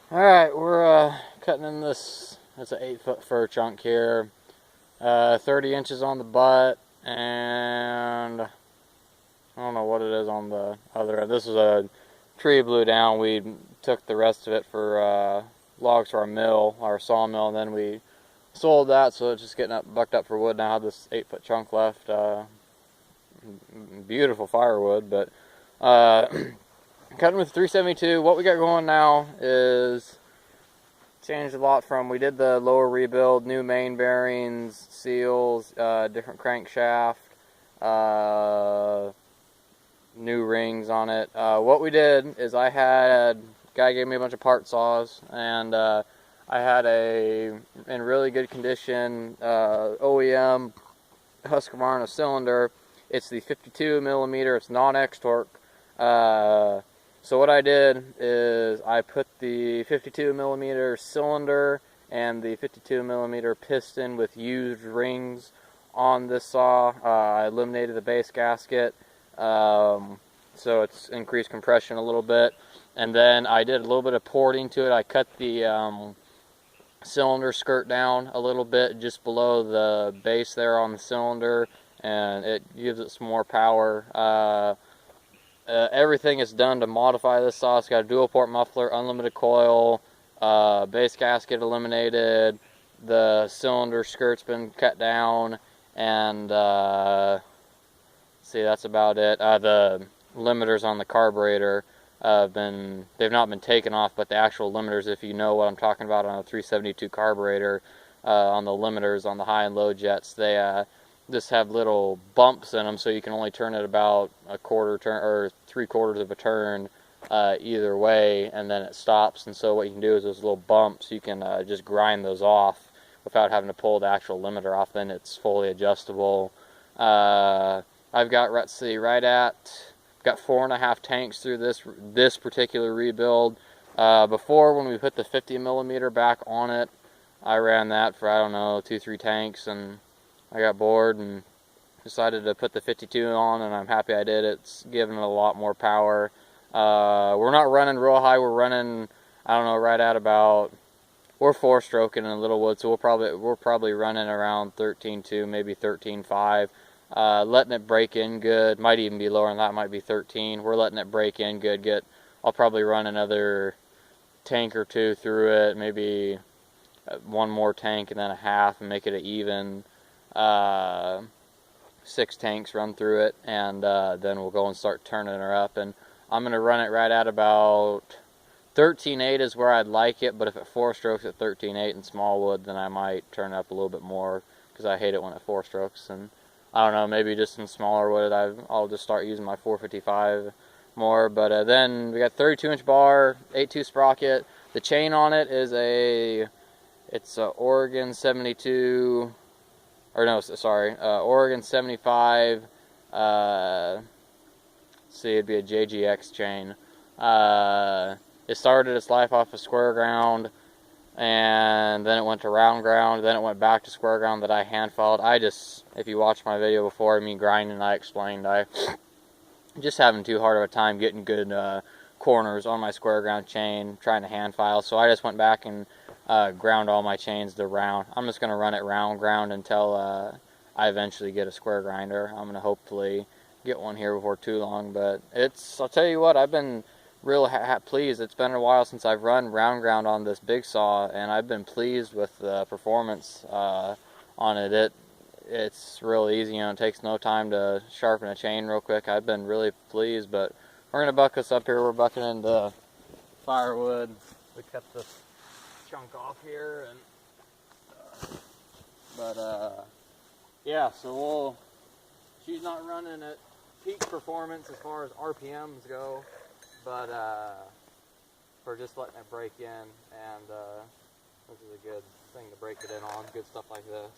Alright, we're cutting in this. It's an 8-foot fir chunk here. 30 inches on the butt, and I don't know what it is on the other end. This is a tree blew down. We took the rest of it for logs for our mill, our sawmill, and then we sold that, so it's just getting bucked up for wood now. I have this 8-foot chunk left. Beautiful firewood, but cutting with 372. What we got going now is changed a lot from, we did the lower rebuild, new main bearings, seals, different crankshaft, new rings on it. What we did is guy gave me a bunch of part saws, and I had in really good condition, OEM Husqvarna cylinder. It's the 52 millimeter, it's non-X torque. So what I did is I put the 52 millimeter cylinder and the 52 millimeter piston with used rings on this saw. I eliminated the base gasket, so it's increased compression a little bit. And then I did a little bit of porting to it. I cut the cylinder skirt down a little bit just below the base there on the cylinder, and it gives it some more power. Everything is done to modify this saw. It's got a dual port muffler, unlimited coil, base gasket eliminated, the cylinder skirt's been cut down, and see, that's about it. The limiters on the carburetor they've not been taken off, but the actual limiters, if you know what I'm talking about, on a 372 carburetor, on the limiters on the high and low jets, they just have little bumps in them, so you can only turn it about a quarter turn or 3/4 of a turn either way, and then it stops. And so what you can do is those little bumps, you can just grind those off without having to pull the actual limiter off. Then it's fully adjustable. I've got, let's see, got 4.5 tanks through this particular rebuild. Before, when we put the 50 millimeter back on it, I ran that for, I don't know, 2-3 tanks, and I got bored and decided to put the 52 on, and I'm happy I did. It's given it a lot more power. We're not running real high. We're running, I don't know, right at about, we're 4-stroking in Littlewood, so we're probably running around 13.2, maybe 13.5. Letting it break in good. Might even be lower than that. Might be 13. We're letting it break in good. I'll probably run another tank or two through it, maybe one more tank and then a half, and make it an even 6 tanks run through it, and then we'll go and start turning her up. And I'm going to run it right at about 13.8 is where I'd like it, but if it 4-strokes at 13.8 in small wood, then I might turn it up a little bit more, because I hate it when it 4-strokes. And I don't know, maybe just in smaller wood, I'll just start using my 455 more. But then we got 32-inch bar, 8.2 sprocket. The chain on it is it's a Oregon 72, or no, sorry, Oregon 75. See, it'd be a JGX chain. It started its life off of square ground, and then it went to round ground, then it went back to square ground that I hand filed. If you watched my video before, me grinding, I explained I just having too hard of a time getting good corners on my square ground chain, trying to hand file, so I just went back and ground all my chains to round. I'm just going to run it round ground until I eventually get a square grinder. I'm going to hopefully get one here before too long, but I'll tell you what, I've been real pleased. It's been a while since I've run round ground on this big saw, and I've been pleased with the performance on it. It's real easy, it takes no time to sharpen a chain real quick. I've been really pleased, but we're going to buck this up here. We're bucking into firewood. We cut this chunk off here, and yeah, so she's not running at peak performance as far as RPMs go, but for just letting it break in, and this is a good thing to break it in on, good stuff like this.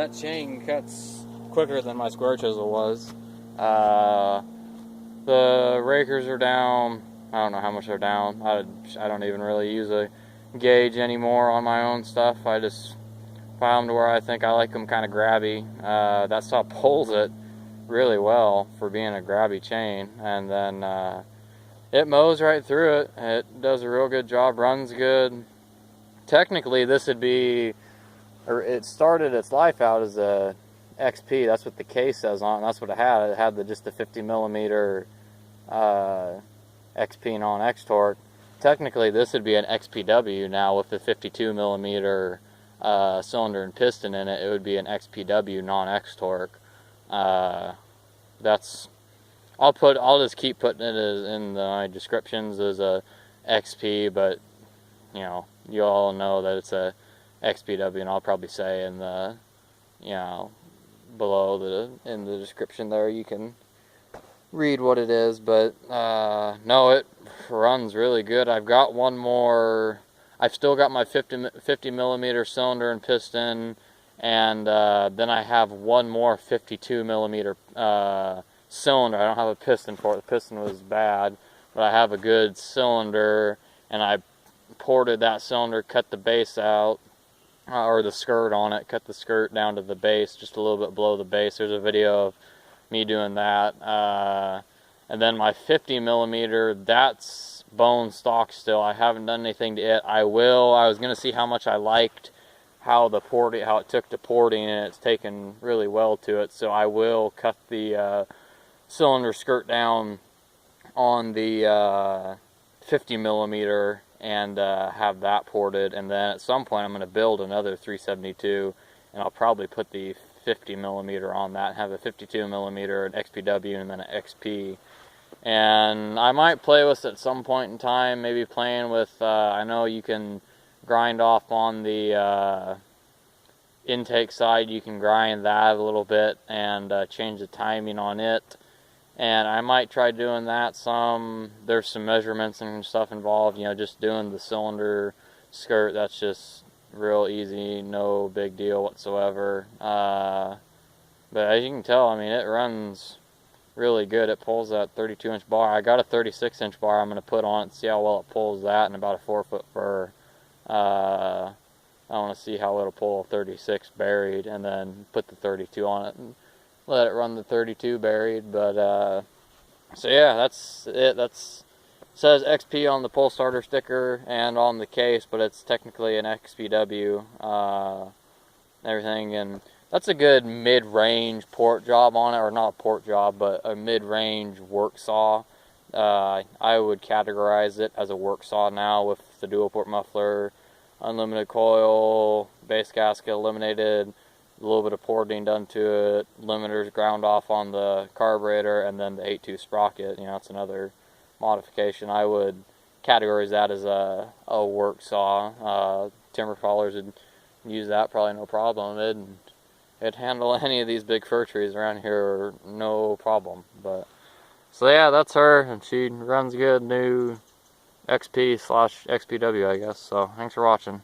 that chain cuts quicker than my square chisel was. The rakers are down. I don't know how much they're down. I don't even really use a gauge anymore on my own stuff. I just file them to where I think I like them kind of grabby. That stuff pulls it really well for being a grabby chain, and then it mows right through it. It does a real good job, runs good. Technically, this would be, or it started its life out as a XP. That's what the case says on it. That's what it had. It had just the 50 millimeter XP non-X torque. Technically, this would be an XPW now with the 52 millimeter cylinder and piston in it. It would be an XPW non-X torque. That's, I'll just keep putting it in my descriptions as a XP, but you know, you all know that it's a XPW, and I'll probably say in the, you know, below in the description there, you can read what it is. But no, it runs really good. I've got one more. I've still got my 50 millimeter cylinder and piston, and then I have one more 52 millimeter cylinder. I don't have a piston for it. The piston was bad, but I have a good cylinder, and I ported that cylinder, cut the base out, or the skirt on it, cut the skirt down to the base, just a little bit below the base. There's a video of me doing that. And then my 50 millimeter, that's bone stock still. I haven't done anything to it. I will. I was going to see how much I liked how it took to porting, and it's taken really well to it. So I will cut the cylinder skirt down on the 50 millimeter and have that ported, and then at some point I'm going to build another 372, and I'll probably put the 50 millimeter on that, have a 52 millimeter, an XPW, and then an XP. And I might play with it at some point in time, maybe playing with, I know you can grind off on the intake side, you can grind that a little bit and change the timing on it. And I might try doing that some. There's some measurements and stuff involved, you know, just doing the cylinder skirt, that's just real easy, no big deal whatsoever. But as you can tell, I mean, it runs really good. It pulls that 32-inch bar. I got a 36-inch bar I'm going to put on it and see how well it pulls that, and about a 4-foot fur. I want to see how it'll pull a 36 buried, and then put the 32 on it and let it run the 32 buried. But so yeah, that's it. Says XP on the pull starter sticker and on the case, but it's technically an XPW everything. And that's a good mid-range port job on it, or not a port job, but a mid-range work saw. I would categorize it as a work saw now, with the dual port muffler, unlimited coil, base gasket eliminated, a little bit of porting done to it, limiters ground off on the carburetor, and then the 8.2 sprocket. You know, it's another modification. I would categorize that as a work saw. Timber fallers would use that probably no problem. It'd handle any of these big fir trees around here no problem. But so yeah, that's her, and she runs good. New XP/XPW, I guess. So thanks for watching.